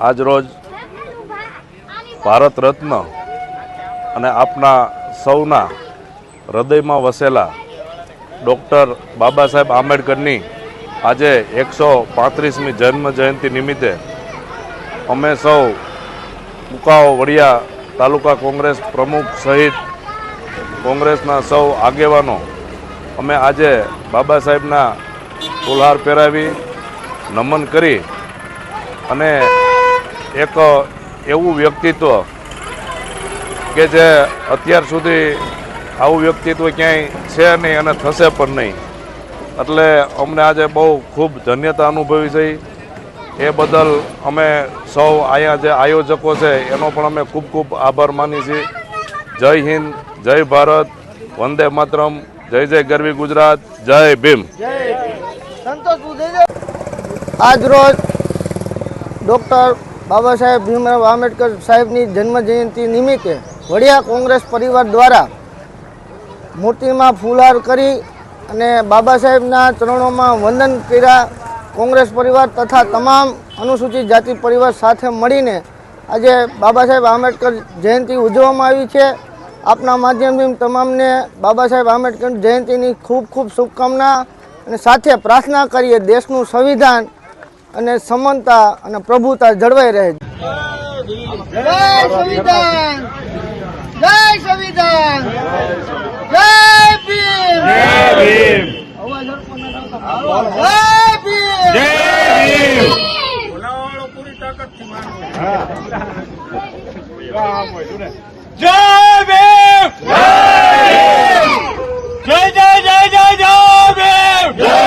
આજ રોજ ભારત રત્ન અને આપના સૌના હૃદયમાં વસેલા ડૉક્ટર બાબા સાહેબ આંબેડકરની આજે 135મી જન્મ જયંતિ નિમિત્તે અમે સૌ કુકાઓ વડિયા તાલુકા કોંગ્રેસ પ્રમુખ સહિત કોંગ્રેસના સૌ આગેવાનો અમે આજે બાબા સાહેબના ફૂલહાર પહેરાવી નમન કરી અને એક એવું વ્યક્તિત્વ કે જે અત્યાર સુધી આવું વ્યક્તિત્વ ક્યાંય છે નહીં અને થશે પણ નહીં, એટલે અમને આજે બહુ ખૂબ ધન્યતા અનુભવી છે. એ બદલ અમે સૌ અહીંયા જે આયોજકો છે એનો પણ અમે ખૂબ ખૂબ આભાર માની છીએ. જય હિન્દ, જય ભારત, વંદે માતરમ, જય જય ગરવી ગુજરાત, જય ભીમ. આજ રોજ ડૉક્ટર બાબા સાહેબ ભીમરાવ આંબેડકર સાહેબની જન્મ જયંતિ નિમિત્તે વડિયા કોંગ્રેસ પરિવાર દ્વારા મૂર્તિમાં ફૂલહાર કરી અને બાબા સાહેબના ચરણોમાં વંદન કર્યા. કોંગ્રેસ પરિવાર તથા તમામ અનુસૂચિત જાતિ પરિવાર સાથે મળીને આજે બાબા સાહેબ આંબેડકર જયંતિ ઉજવવામાં આવી છે. આપના માધ્યમથી તમામને બાબા સાહેબ આંબેડકર જયંતિની ખૂબ ખૂબ શુભકામના અને સાથે પ્રાર્થના કરીએ દેશનું સંવિધાન અને સમાનતા અને પ્રભુતા જળવાઈ રહે. જય સંવિધાન, જય સંવિધાન, જય ભીમ, જય ભીમ, જય ભીમ, જય ભીમ. બોલાવો પૂરી તાકાતથી મારો. જય ભીમ, જય જય જય જય જય ભીમ.